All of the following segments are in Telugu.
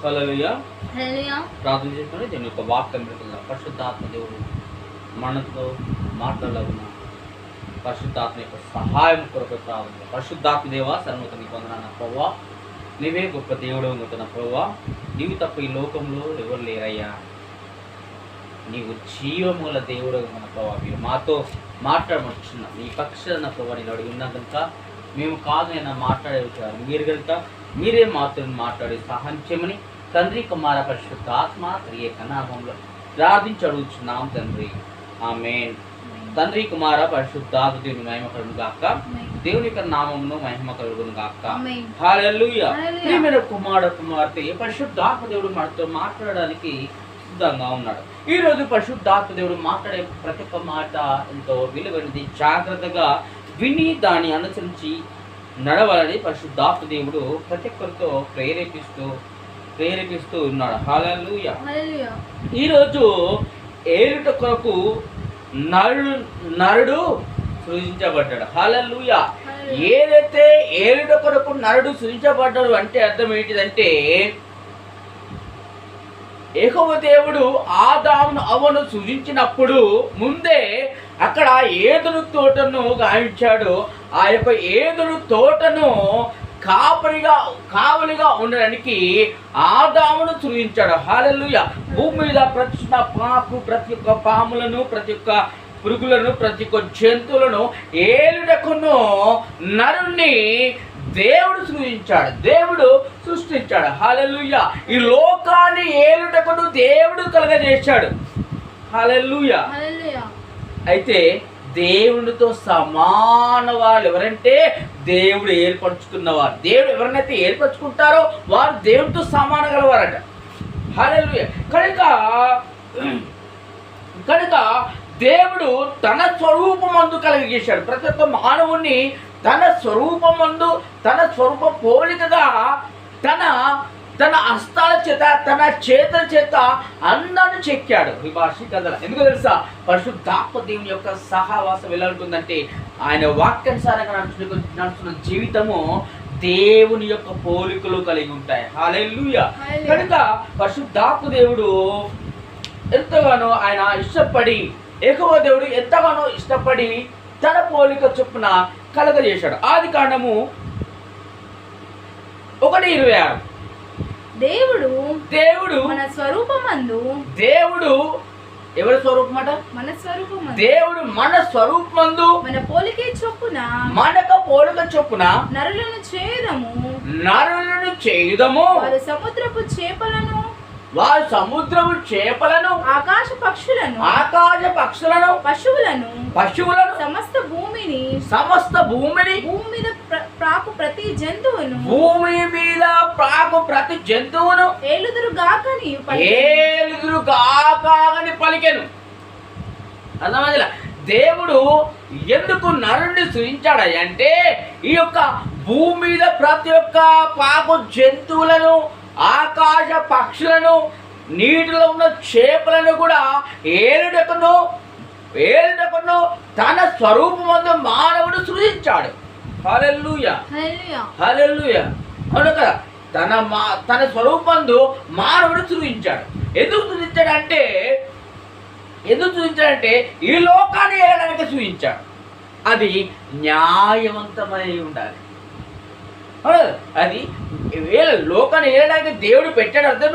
హల్లెలూయా. హల్లెలూయా. ప్రార్థన చేసుకుని దీని యొక్క వాక్యం పెడుతున్నాం. పరిశుద్ధాత్మ దేవుడు మనతో మాట్లాడాలన్నా పరిశుద్ధాత్మ యొక్క సహాయం కొరకు ప్రార్థన. పరిశుద్ధాత్మ దేవా సర్వత నీకు వందనాలు ప్రభువా. నీవే గొప్ప దేవుడు అనుకున్న ప్రభువా. నీవు తప్ప ఈ లోకంలో ఎవరు లేరయ్యా. నీవు జీవముల దేవుడు మన ప్రభావ. మీరు మాతో మాట్లాడమొచ్చున్న నీ పక్షాన ప్రభావ నేను అడిగి ఉన్నా కనుక మేము కాదు నేను మాట్లాడే విషయాలు మీరు కనుక మీరే మాతో మాట్లాడే సహాయం చేయమని తండ్రి కుమార పరిశుద్ధ ఆత్మ త్రియేక నామంలో ప్రార్థించి అడుగుచున్నాం తండ్రి. ఆమేన్. తండ్రి కుమార పరిశుద్ధాత్మ దేవుని మహిమ కలుగును గాక. దేవుని యొక్క నామమును మహిమ కలుగును గాక. హల్లెలూయా. ప్రియమైన కుమార కుమార్తె పరిశుద్ధాత్మ దేవుడు మనతో మాట్లాడడానికి సిద్ధంగా ఉన్నాడు. ఈ రోజు పరిశుద్ధాత్మ దేవుడు మాట్లాడే ప్రతి ఒక్క మాట ఎంతో విలువైనది. జాగ్రత్తగా విని దాన్ని అనుసరించి నడవాలని పరిశుద్ధాత్మ దేవుడు ప్రతి ఒక్కరితో ప్రేరేపిస్తూ ఉన్నాడు. హల్లెలూయా. ఈరోజు ఏలుట కొరకు నరుడు సృజించబడ్డాడు. హల్లెలూయా. ఏదైతే ఏలుట కొరకు నరుడు సృజించబడ్డాడు అంటే అర్థం ఏంటిదంటే యెహోవా దేవుడు ఆదామును అవ్వను సృజించినప్పుడు ముందే అక్కడ ఏదెను తోటను గావించాడు. ఆ యొక్క ఏదెను తోటను కావలిగా ఉండడానికి ఆదామును సృజించాడు. హల్లెలూయా. భూమి మీద ప్రతి ఒక్క పాములను, ప్రతి ఒక్క పురుగులను, ప్రతి ఒక్క జంతువులను ఏలుటకును నరుణ్ణి దేవుడు సృష్టించాడు. హల్లెలూయా. ఈ లోకాన్ని ఏలుటకును దేవుడు కలగజేశాడు. హల్లెలూయా. అయితే దేవునితో సమాన వాళ్ళు ఎవరంటే దేవుడు ఏర్పరచుకున్నవారు. దేవుడు ఎవరినైతే ఏర్పరచుకుంటారో వారు దేవునితో సమాన గలవారట. హల్లెలూయా. కనుక దేవుడు తన స్వరూపమందు కలగజేశాడు. ప్రతి ఒక్క మానవుణ్ణి తన స్వరూపమందు తన స్వరూప పోలికగా తన హస్తాల చేత తన చేతుల చేత అందాన్ని చెక్కాడు. ఈ భాష కథ ఎందుకు తెలుసా? పరిశుద్ధాత్మ దేవుని యొక్క సహవాసం ఎలా ఉంటుందంటే ఆయన వాక్యానుసారంగా నడుచుకున్న జీవితము దేవుని యొక్క పోలికలు కలిగి ఉంటాయి. హల్లెలూయా. కనుక పరిశుద్ధాత్మ దేవుడు ఎంతగానో ఆయన ఇష్టపడి యెహోవా దేవుడు ఎంతగానో ఇష్టపడి తన పోలిక చొప్పున కలగజేశాడు. ఆదికాండము 1:26 దేవుడు మన స్వరూపమందు దేవుడు ఎవరి స్వరూపమట? మన స్వరూపమందు దేవుడు మన స్వరూపమందు మన పోలిక చొప్పున నరులను చేయుదము. వారు సముద్రపు చేపలను ఆకాశ పక్షులను పశువులను సమస్త భూమిని భూమి మీద ప్రాకు ప్రతి జంతువును ఏలుదురు గాకని పలికెను. అర్థమైందిలా? దేవుడు ఎందుకు నరుణ్ణి సృజించాడు అంటే ఈ యొక్క భూమి మీద ప్రతి ఒక్క పాకు జంతువులను, ఆకాశ పక్షులను, నీటిలో ఉన్న చేపలను కూడా ఏలుటకును తన స్వరూపమందు మానవుడు సృజించాడు. హల్లెలూయా. హల్లెలూయా. అవును కదా? తన స్వరూపందు మానవుడు సృజించాడు. ఎందుకు సృజించాడంటే ఈ లోకాన్ని ఏలడానికి సృజించాడు. అది న్యాయవంతమై ఉండాలి. అది లోకాన్ని ఏలడానికి దేవుడు పెట్టాడు. అర్థం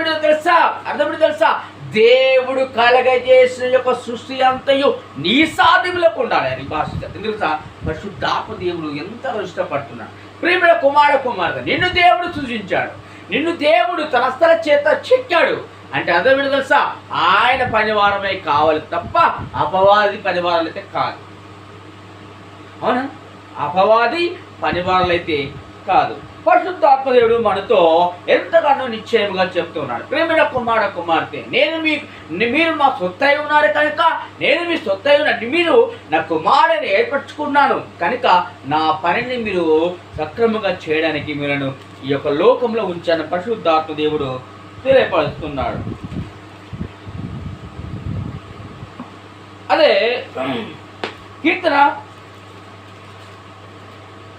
తెలుసా? దేవుడు కలగజేసిన యొక్క సృష్టి అంతయు నీ సాధ్యములకు ఉండాలి. అని భాష తెలుసా? పరిశుద్ధాత్మ దేవుడు ఎంతగా ఇష్టపడుతున్నాడు. ప్రియమైన కుమార్తె నిన్ను దేవుడు సృజించాడు. నిన్ను దేవుడు తన హస్తాల చేత చెక్కాడు. అంటే అర్థం తెలుసా? ఆయన పనివారమే కావాలి తప్ప అపవాది పనివారులైతే కాదు. అవునా? అపవాది పనివారులైతే కాదు. పరిశుద్ధాత్మ దేవుడు మనతో ఎంతగానో నిశ్చయముగా చెప్తున్నాడు. ప్రియమైన కుమార్తె మీరు మా సొత్తై ఉన్నారు కనుక నేను మీ సొత్తై ఉన్నాను. మీరు నా కుమారుని ఏర్పరచుకున్నాను కనుక నా పనిని మీరు సక్రమంగా చేయడానికి మీరును ఈ యొక్క లోకంలో ఉంచాను. పరిశుద్ధాత్మ దేవుడు తెలియపరుస్తున్నాడు. అదే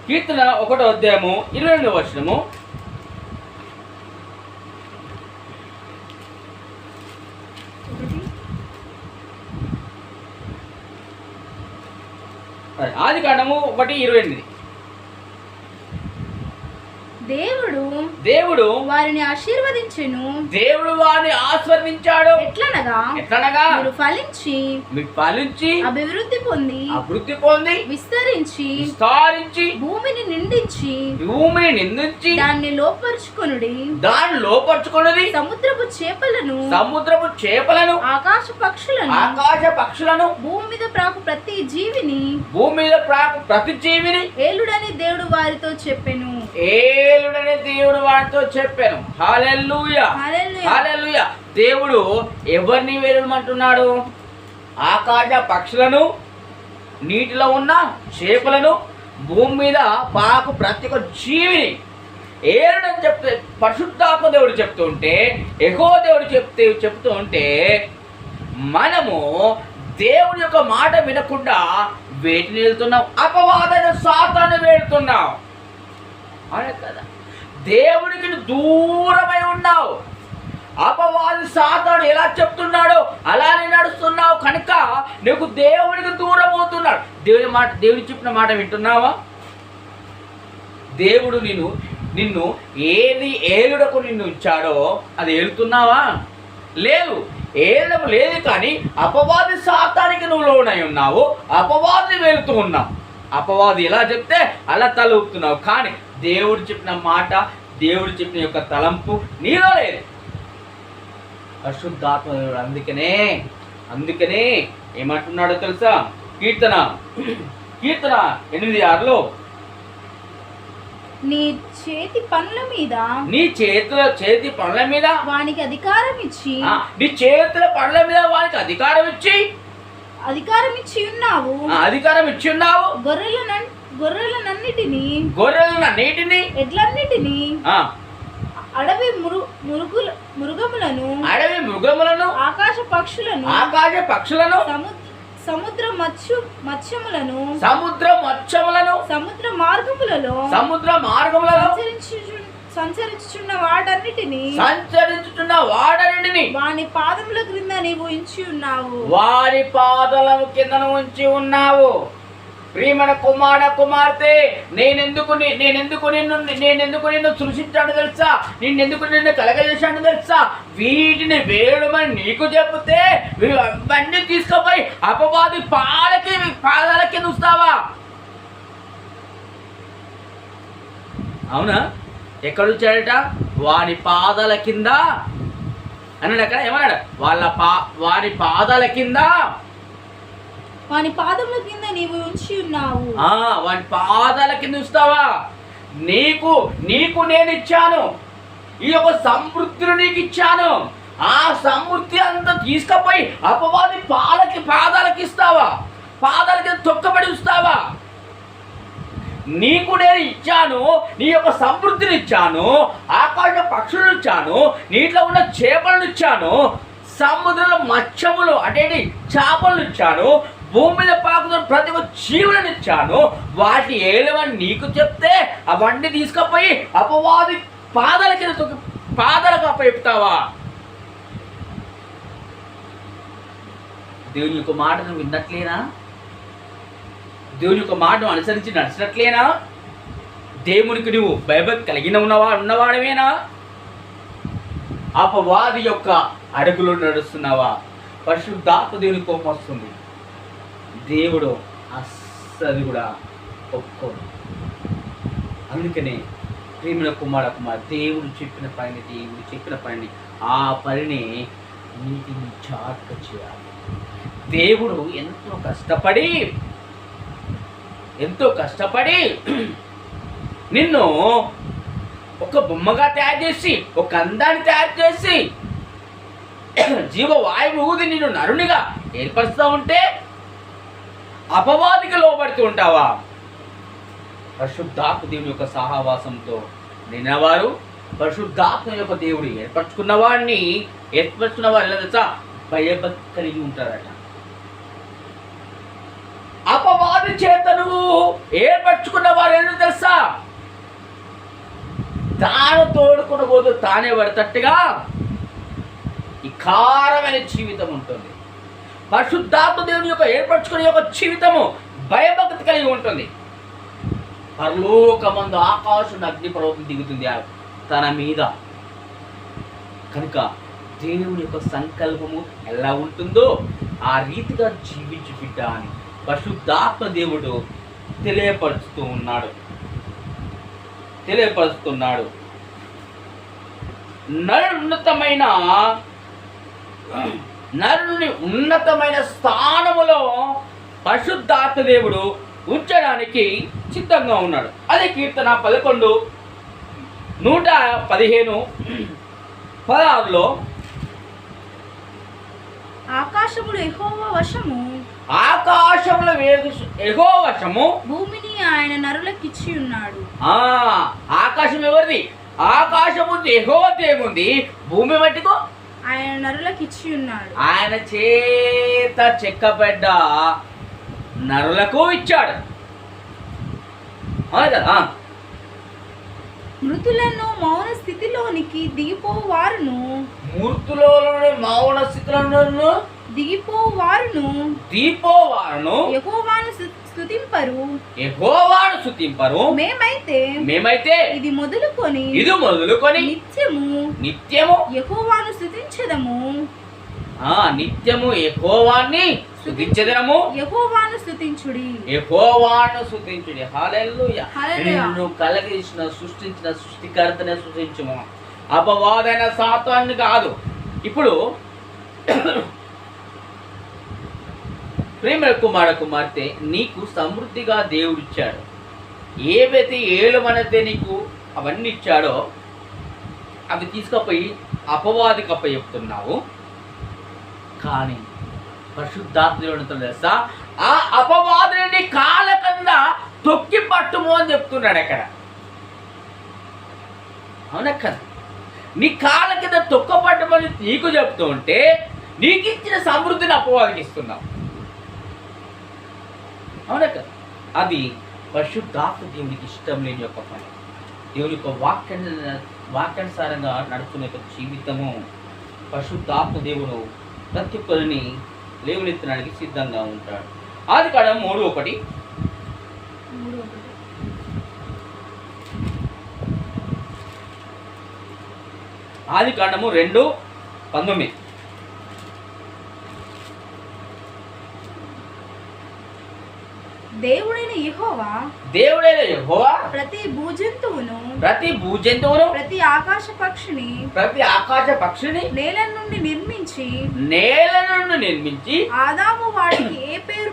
కీర్తన 1వ అధ్యాయము 22వ వచనము. ఆదికాండము 1:28. దేవుడు వారిని ఆశీర్వదించెను. దేవుడు వారిని ఆశీర్వదించాడు. ఎట్లనగా మీరు ఫలించి అభివృద్ధి పొంది విస్తరించి భూమిని నిందించి దాన్ని లోపరుచుకొనుడి. సముద్రపు చేపలను ఆకాశ పక్షులను భూమి మీద ప్రాకు ప్రతి జీవిని ఏలుడని దేవుడు వారితో చెప్పెను. హల్లెలూయా హల్లెలూయా. దేవుడు ఎవరిని వేలుమంటున్నాడు? ఆకాశ పక్షులను, నీటిలో ఉన్న చేపలను, భూమి మీద పాకు ప్రతి ఒక్క జీవిని ఏలుడని చెప్తే పరిశుద్ధాత్మ దేవుడు చెప్తుంటే, యెహోవా దేవుడు చెప్తూ ఉంటే మనము దేవుడి యొక్క మాట వినకుండా వేటిని వెళ్తున్నాం? అపవాదైన సాతాను వెళ్తున్నాం. అవునా కదా? దేవుడికి దూరమై ఉన్నావు. అపవాది సాతాను ఎలా చెప్తున్నాడో అలానే నడుస్తున్నావు కనుక నీకు దేవుడికి దూరం అవుతున్నాడు. దేవుడు చెప్పిన మాట వింటున్నావా? దేవుడు నిన్ను ఏది ఏలుడకు నిన్ను ఇచ్చాడో అది ఏలుతున్నావా? లేదు, ఏలడం లేదు. కానీ అపవాది సాతానికి నువ్వు లోనై ఉన్నావు. అపవాది వెళుతూ ఉన్నావు. అపవాది ఎలా చెప్తే అలా తలూపుతున్నావు. కానీ దేవుడు చెప్పిన మాట, దేవుడు చెప్పిన యొక్క తలంపు నీలో లేదు. పరిశుద్ధాత్మ దేవుడు అందుకనే ఏమంటున్నాడో తెలుసా? కీర్తన 8:6 నీ చేతి పనుల మీద వానికి అధికారం ఇచ్చి నీ చేతుల పనుల మీద వానికి అధికారం ఇచ్చి ఉన్నావు. గొర్రెలనన్నిటిని ఎడ్లన్నిటిని అడవి మృగములను ఆకాశ పక్షులను సముద్ర మత్స్యములను సముద్ర మార్గములలో సంచరించుచున్న వాటన్నిటిని వాని పాదముల క్రింద నీవు ఉంచి ఉన్నావు. ప్రియమైన కుమార్తె, నేనెందుకు నిన్ను సృష్టించాను తెలుసా? నిన్ను కలగజేశాను తెలుసా? వీటిని వేయడమని నీకు చెబితే అవన్నీ తీసుకుపోయి అపవాది పాదాల కింద ఉంచుతావా? అవునా? ఎక్కడుంచాడట? వాని పాదాల కింద అన్నాడు. అక్కడ ఏమన్నాడు? వారి పాదాల కింద, వాని పాదముల కింద నీవు ఉంచి ఉన్నావు. వాని పాదాల కింద ఉంచుతావా? నీకు నేను ఇచ్చాను. ఈ యొక్క సమృద్ధిని నీకు ఇచ్చాను. ఆ సమృద్ధి అంతా తీసుకుపోయి అపవాది పాదాలకి ఇస్తావా? పాదాల కింద తొక్కబడి ఉంచుతావా? నీకు నేను ఇచ్చాను. నీ యొక్క సమృద్ధిని ఇచ్చాను. ఆకాశ పక్షులను ఇచ్చాను. నీటిలో ఉన్న చేపలను ఇచ్చాను. సముద్రంలో మత్స్యములు అంటే చేపలను ఇచ్చాను. భూమి మీద పాకుతున్న ప్రతి ఒక్క జీవులను ఇచ్చాను. వాటి ఏలవని నీకు చెప్తే అవన్నీ తీసుకుపోయి అపవాది పాదాల కింద పాదాలకు అప్పచెప్తావా? దేవుని యొక్క మాటను విన్నట్లేనా? దేవుని యొక్క మాటను అనుసరించి నడిచినట్లేనా? దేవునికి నువ్వు భయభక్తి కలిగిన ఉన్నవాడమేనా? అపవాది యొక్క అడుగులో నడుస్తున్నావా? పరిశుద్ధాత్మ దేవుని కోపం వస్తుంది. దేవుడు అస్సలు కూడా ఒప్పుకోడు. అందుకనే ప్రేమిన కుమార దేవుడు చెప్పిన పనిని ఆ పనిని నీటిని చాటుగా చేయాలి. దేవుడు ఎంతో కష్టపడి నిన్ను ఒక బొమ్మగా తయారు చేసి, ఒక అందాన్ని తయారు చేసి, జీవవాయువు ఊది నిన్ను నరునిగా ఏర్పరుస్తూ ఉంటే అపవాదికి లోబడుతూ ఉంటావా? పరిశుద్ధాత్మ దేవుని యొక్క సహవాసంతో నిన్నవారు పరిశుద్ధాత్మ యొక్క దేవుడు ఏర్పరచుకున్న వారు ఎలా తెలుసా? భయభక్తి కలిగి ఉంటారట. అపవాది చేత నువ్వు ఏర్పరచుకున్న వారు ఏంటో తెలుసా? తాను తోడుకున్న పోదు తానే పడతట్టుగా ఈ కారమైన జీవితం ఉంటుంది. పరిశుద్ధాత్మ దేవుని యొక్క ఏర్పరచుకునే యొక్క జీవితము భయభక్తి కలిగి ఉంటుంది. పరలోకమందు ఆకాశం అగ్నిపర్వతం దిగుతుంది తన మీద. కనుక దేవుని యొక్క సంకల్పము ఎలా ఉంటుందో ఆ రీతిగా జీవించు బిడ్డ అని పరిశుద్ధాత్మ దేవుడు తెలియపరుస్తున్నాడు. నరుని ఉన్నతమైన స్థానములో పరిశుద్ధాత్మ దేవుడు ఉంచడానికి సిద్ధంగా ఉన్నాడు. అదే కీర్తన 11:115-16 ఆకాశములు యెహోవా వశము, భూమిని ఆయన నరులకిచ్చి ఉన్నాడు. ఆకాశం ఎవరిది? ఆకాశము యెహోవా దేవుంది, భూమి మట్టికు ఆయన నరులకిచ్చి ఉన్నాడు. ఆయన చేత చెక్కబడ్డ నరులకు ఇచ్చాడు. అవును కదా. మృతులను మౌన స్థితిలోనికి దిగిపోవారును, యెహోవాను స్తుతింపరు. మేమైతే ఇది మొదలుకొని నిత్యము యెహోవాను స్తుతించెదము. నిత్యము యెహోవాను స్తుతించుడి. హల్లెలూయా. నిన్ను కలిగించిన సృష్టించిన సృష్టికర్తనే సృష్టించుము, అపవాదైన సాతాన్ని కాదు. ఇప్పుడు ప్రేమ కుమార్తె నీకు సమృద్ధిగా దేవుడిచ్చాడు. ఏవైతే ఏలుమనైతే నీకు అవన్నీ ఇచ్చాడో అవి తీసుకుపోయి అపవాదికి అప్పచెప్తున్నావు. కానీ పరిశుద్ధాత్మ తెలుసా, ఆ అపవాదుని కాళ్ళ కింద తొక్కి పట్టుము అని చెప్తున్నాడు అక్కడ. అవునక్క, నీ కాళ్ళ కింద తొక్కపట్టమని నీకు చెప్తూ ఉంటే నీకు ఇచ్చిన సమృద్ధిని అపవాదికి ఇస్తున్నావు. అవునక్క, అది పరిశుద్ధాత్మ దేవునికి ఇష్టం లేని యొక్క పని. దేవుని యొక్క వాక్యానుసారంగా నడుచుకునే యొక్క జీవితము పరిశుద్ధాత్మ దేవుడు ప్రతి ఒక్కరిని లేవనెత్తడానికి సిద్ధంగా ఉంటాడు. ఆదికాండం 3:1, ఆదికాండము 2:19. దేవుడైన యెహోవా ప్రతి భూజంతువును ప్రతి ఆకాశ పక్షిని నేల నుండి నిర్మించి ఆదాము వారికి ఏ పేరు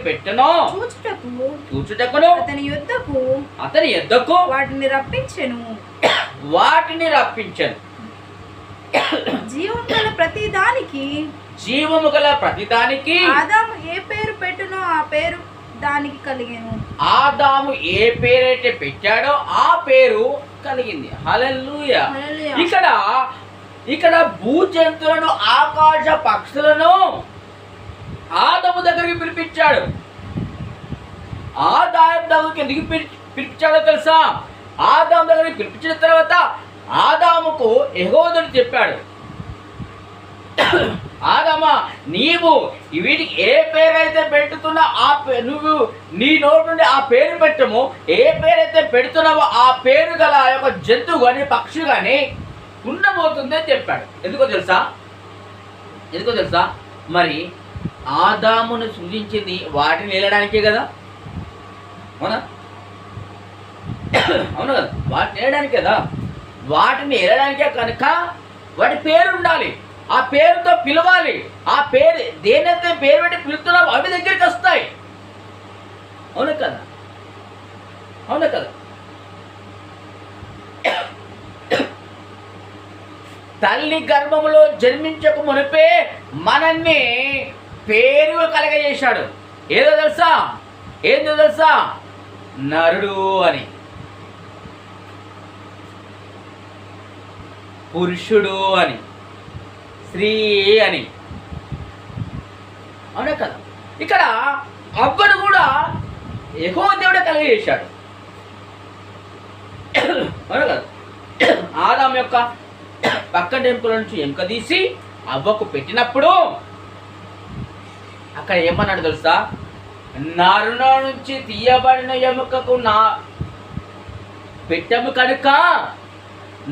పెట్టునో చూచుటకును అతని యొద్దకు వాటిని రప్పించెను. జీవము గల ప్రతి దానికి ఆదాము ఏ పేరు పెట్టునో ఆ పేరు దానికి కలిగెను. ఆదాము ఏ పేరైతే పెట్టాడో ఆ పేరు కలిగింది. హల్లెలూయా. ఇక్కడ భూజంతువులను ఆకాశ పక్షులను ఆదాము దగ్గరికి పిలిపించాడు. ఆదాము దగ్గరికి ఎందుకు పిలిపించాడో తెలుసా? ఆదాము దగ్గరికి పిలిపించిన తర్వాత ఆదాముకు యెహోవా చెప్పాడు, ఆదామా, నీవు వీటికి ఏ పేరైతే పెట్టుతున్నా నువ్వు నీ నోటి నుండి ఆ పేరు పెట్టము. ఏ పేరైతే పెడుతున్నావో ఆ పేరు గల ఆ యొక్క జంతువు కానీ పక్షి కానీ ఉండబోతుందని చెప్పాడు. ఎందుకో తెలుసా? మరి ఆదామును సృజించింది వాటిని వెళ్ళడానికే కదా. అవునా కదా, వాటిని వెళ్ళడానికి కదా. వాటిని వెళ్ళడానికే కనుక వాటి పేరు ఉండాలి, ఆ పేరుతో పిలవాలి. ఆ పేరు దేనైతే పేరు పెట్టి పిలుస్తున్నావు అవి దగ్గరికి వస్తాయి. అవును కదా. తల్లి గర్భములో జన్మించక మునిపే మనల్ని పేరు కలగజేశాడు. ఏందో తెలుసా? నరుడు అని, పురుషుడు అని, స్త్రీ అని. అవునా కదా. ఇక్కడ అవ్వను కూడా యెహోవా దేవుడే కలిగజేశాడు. అవునా కదా. ఆదాము యొక్క పక్క ఎముకల నుంచి ఎముక తీసి అవ్వకు పెట్టినప్పుడు అక్కడ ఏమన్నాడు తెలుసా? నరులో నుంచి తీయబడిన ఎముకకు నా పెట్టము కనుక,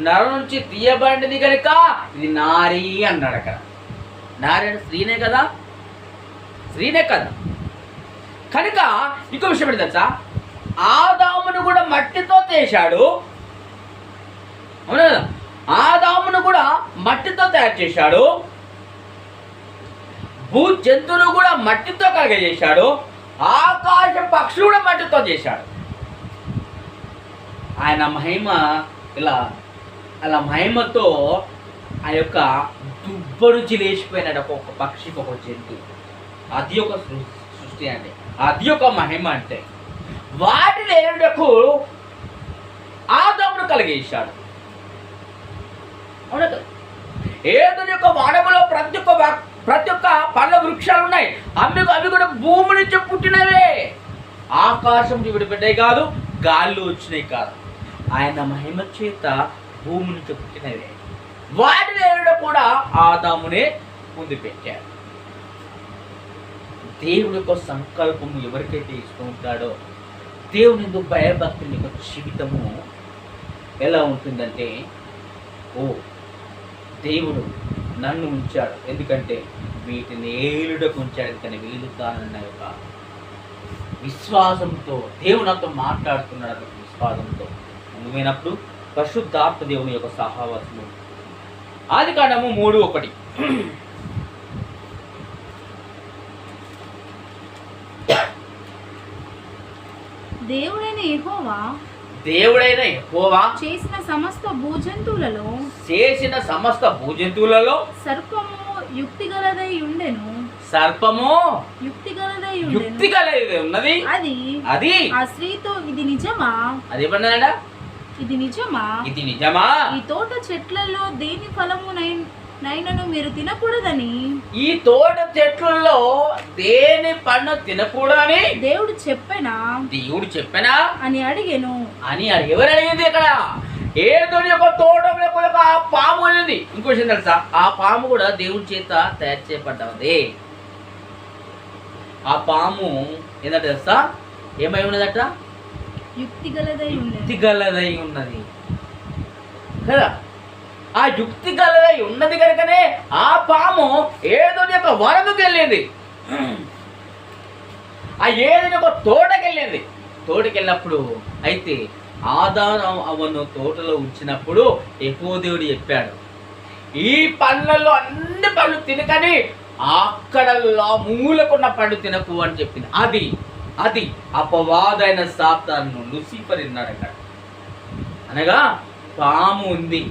నరు నుంచి తీయబడినది కనుక ఇది నారీ అన్నాడు. అక్కడ నారీ అంటే స్త్రీనే కదా, స్త్రీనే కదా. కనుక ఇంకో విషయం ఏంటి తెలుసా? ఆదామును కూడా మట్టితో చేశాడు, అవును కదా? ఆదామును కూడా మట్టితో తయారు చేశాడు, భూ జంతువులు కూడా మట్టితో కలగజేశాడు, ఆకాశ పక్షులు కూడా మట్టితో చేశాడు. ఆయన మహిమ ఇలా అలా మహిమతో ఆ యొక్క దుబ్బడు లేచిపోయినాడు ఒక్కొక్క పక్షికి, ఒక జంతువు. అది ఒక సృష్టి అంటే, అది ఒక మహిమ అంటే. వాటిని ఏడుటకు ఆదామును కలిగేశాడు, అవునా కదా? ఏదైనా యొక్క వాడములో ప్రతి ఒక్క పండ్ల వృక్షాలు ఉన్నాయి. అవి కూడా భూమి నుంచి పుట్టినవే, ఆకాశం నుంచి విడిపెట్టాయి కాదు, గాల్లో వచ్చినాయి కాదు. ఆయన మహిమ చేత భూమి నుంచి పుట్టినవే. వాటిని ఏడు కూడా ఆదామునే ముందు పెట్టాడు. దేవుడి యొక్క సంకల్పము ఎవరికైతే ఇష్టం ఉంటాడో, దేవుని ఎందుకు భయభక్తుల యొక్క జీవితము ఎలా ఉంటుందంటే, ఓ దేవుడు నన్ను ఉంచాడు, ఎందుకంటే వీటిని ఏలుడకు ఉంచాడు, ఎందుకని వీలుతానన్న యొక్క విశ్వాసంతో దేవుడు నాతో మాట్లాడుతున్నాడు. విశ్వాసంతో అనుమైనప్పుడు పరిశుద్ధాత్మ దేవుని యొక్క సహవాసము. ఆదికాండము 3:1. దేవుడైన యెహోవా చేసిన సమస్త భూజంతువులలో సర్పము యుక్తిగలదై ఉండెను. సర్పము యుక్తిగలదై ఉన్నది. అది ఆ స్త్రీతో ఇది నిజమా, అదేమన్నాడా? ఇది నిజమా, ఈ తోట చెట్లలో దేని ఫలము నైనను మీరు తినకూడదని, ఈ తోట చెట్లలో దేని పండు తినకూడదని దేవుడు చెప్పెనా అని అడిగెను. ఎవరు అడిగింది? ఇక్కడ ఏదో ఒక తోటలో ఒక పాము ఉంది. ఇంకో విషయం తెలుసా? ఆ పాము కూడా దేవుడి చేత తయారు చేయబడ్డది. ఆ పాము ఏంటంటే తెలుసా? ఏమై ఉన్నదట? యుక్తిగలదై ఉన్నది కదా. ఆ యుక్తి గలదై ఉన్నది కనుకనే ఆ పాము ఏదో ఒక వనముకి వెళ్ళింది, ఆ ఏదో ఒక తోటకెళ్ళింది. తోటకెళ్ళినప్పుడు అయితే ఆదాము అవ్వను తోటలో ఉంచినప్పుడు యెహోవా దేవుడు చెప్పాడు, ఈ పండ్లలో అన్ని పళ్ళు తినకని అక్కడ మూలకున్న పండు తినకు అని చెప్పింది. అది అపవాదైన సాతాను లూసిఫర్ విన్నాడు. అక్కడ అనగా పాము ఉంది,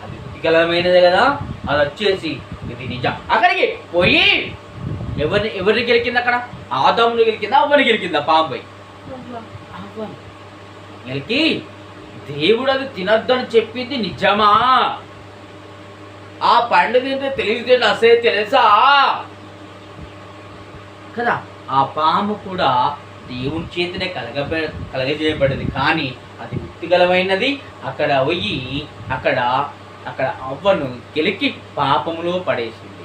అది యుక్తిగలమైనదే కదా, అది వచ్చేసి ఇది నిజం. అక్కడికి పోయి ఎవరిని గెలికింది? అక్కడ ఆదామును గెలికిందా, అవ్వని గెలికిందా? పాము పోయి గెలికి దేవుడు అది తినొద్దని చెప్పింది నిజమా? ఆ పండు తింటే తెలివితేటలు అసే తెలుసా కదా. ఆ పాము కూడా దేవుని చేతనే కలగజేయబడింది, కానీ అది యుక్తిగలమైనది. అక్కడ పోయి అక్కడ అవ్వను గెలికి పాపములో పడేసింది.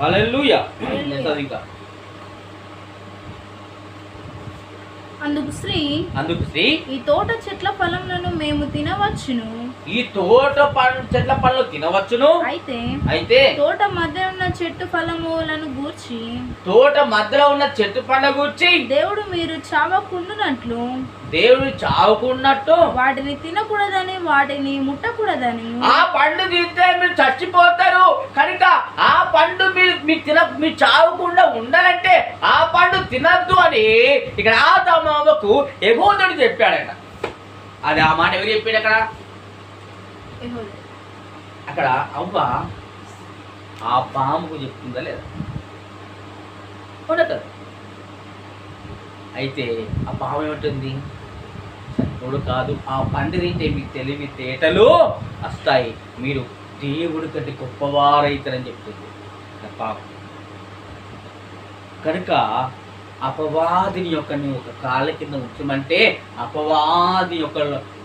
హల్లెలూయా. ఇంకా అందుకు స్త్రీ ఈ తోట చెట్ల ఫలములను మేము తినవచ్చును, ఈ తోట చెట్ల పళ్ళు తినవచ్చును, అయితే తోట మధ్య ఉన్న చెట్టు ఫలములను గూర్చి తోట మధ్యలో ఉన్న చెట్టు పండ్ల గూర్చి దేవుడు మీరు చావకుండునట్లు వాటిని తినకూడదని, వాటిని ముట్టకూడదని. ఆ పండు తింటే మీరు చచ్చిపోతారు కనుక ఆ పండు మీరు చావకుండా ఉండాలంటే ఆ పండు తినద్దు అని ఇక్కడ ఆదాముకు యెహోవా చెప్పాడట. అది ఆ మాట ఎవరు చెప్పాడు? అక్కడ అవ్వ ఆ పాముకు చెప్తుందా లేదా? ఉండదు. అయితే ఆ పాము ఏమంటుంది? సరిపోడు కాదు, ఆ పండు తింటే మీకు తెలివితేటలు వస్తాయి, మీరు దేవుడి కంటే గొప్పవారైతారని చెప్తుంది పాము. కనుక అపవాదిని యొక్క నువ్వు ఒక కాళ్ళ కింద ఉంచమంటే అపవాది యొక్క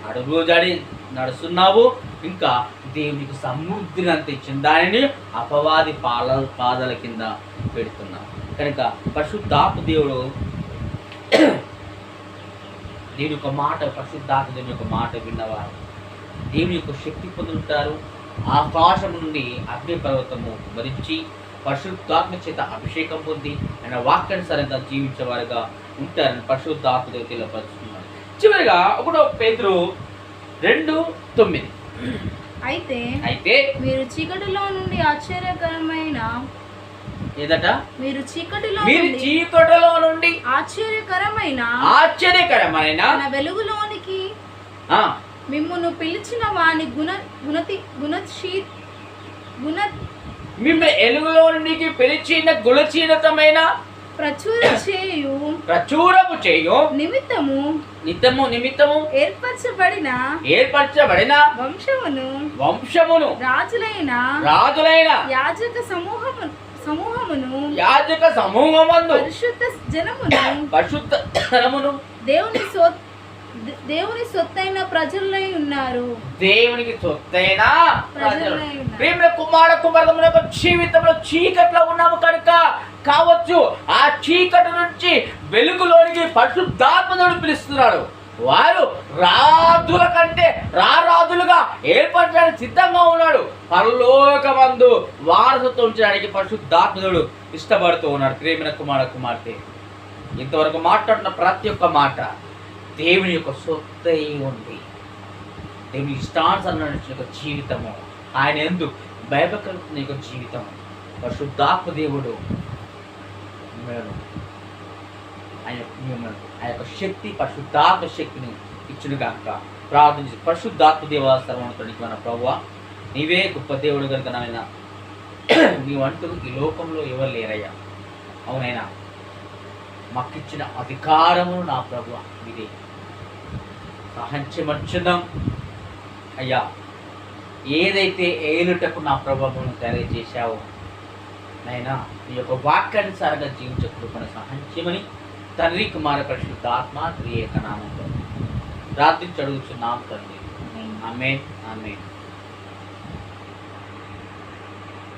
అడుగు జాడి నడుస్తున్నావు, ఇంకా దేవునికి సమృద్ధిని అంత ఇచ్చిన దానిని అపవాది పాదాల కింద పెడుతున్నావు. కనుక పరిశుద్ధాత్మ దేవుడు దేవుని యొక్క మాట, పరిశుద్ధాత్మ దేవుని యొక్క మాట విన్నవారు దేవుని యొక్క శక్తి పొందుంటారు. ఆకాశం నుండి అగ్ని పర్వతము భరించి పరిశుద్ధాత్మ చేత అభిషేకం పొంది ఆయన వాక్యానుసారంగా జీవించేవారుగా ఉంటారని పరిశుద్ధాత్మ దేవుడు తెలియపరుస్తున్నారు. చివరిగా 1 పేతురు 2:9 అయితే మీరు చీకటిలో నుండి ఆశ్చర్యకరమైన ఏదట మీరు చీకటిలో నుండి ఆశ్చర్యకరమైన తన వెలుగులోనికి మిమ్మును పిలిచిన వాని మిమ్మల్ని ఎలుగులో నుండి పిలిచిన గుణశీలతమైన ప్రచురము చేయు నిమిత్తము ఏర్పరచబడిన వంశమును రాజులైన యాజక సమూహమందు పరిశుద్ధ జనమును దేవుని సొత్తైన ప్రజలై ఉన్నారు. దేవునికి సొత్తైన ప్రేమ కుమారుల యొక్క జీవితంలో చీకట్లో ఉన్నాము కనుక కావచ్చు ఆ చీకటి నుంచి వెలుగులోనికి పరిశుద్ధాత్మను పిలుస్తున్నాడు. వారు రాజుల కంటే రాజులుగా ఏర్పడడానికి సిద్ధంగా ఉన్నాడు. పరలోకమందు వారసత్వం ఉంచడానికి పరిశుద్ధాత్మనుడు ఇష్టపడుతూ ఉన్నాడు. ప్రేమ కుమార్తె ఇంతవరకు మాట్లాడిన ప్రతి ఒక్క మాట దేవుని యొక్క సొత్తై ఉంది. దేవుని ఇష్టానుసారమైన యొక్క జీవితము, ఆయన యందు భయభక్తుల యొక్క జీవితం, పరిశుద్ధాత్మ దేవుడు ఆ యొక్క శక్తి, పరిశుద్ధాత్మ శక్తిని ఇచ్చును గాక. ప్రార్థించి పరిశుద్ధాత్మ దేవ సర్వోన్నతునికి మన ప్రభువా, నీవే గొప్ప దేవుడు కనుక నాయన, నీవంటూ ఈ లోకంలో ఎవరు లేరయ్యా. అవునైనా మాకిచ్చిన అధికారమును నా ప్రభువా ఇదే సహంచమర్చుదాం అయ్యా. ఏదైతే ఏలుటకు నా ప్రభావం తెలియజేశావో నైనా నీ యొక్క వాక్యానుసారంగా జీవించే కృపను సహంచమని తండ్రి కుమార పరిశుద్ధాత్మ త్రియేక నామంలో ప్రార్థించి అడుగుచున్నాం తండ్రి. ఆమేన్.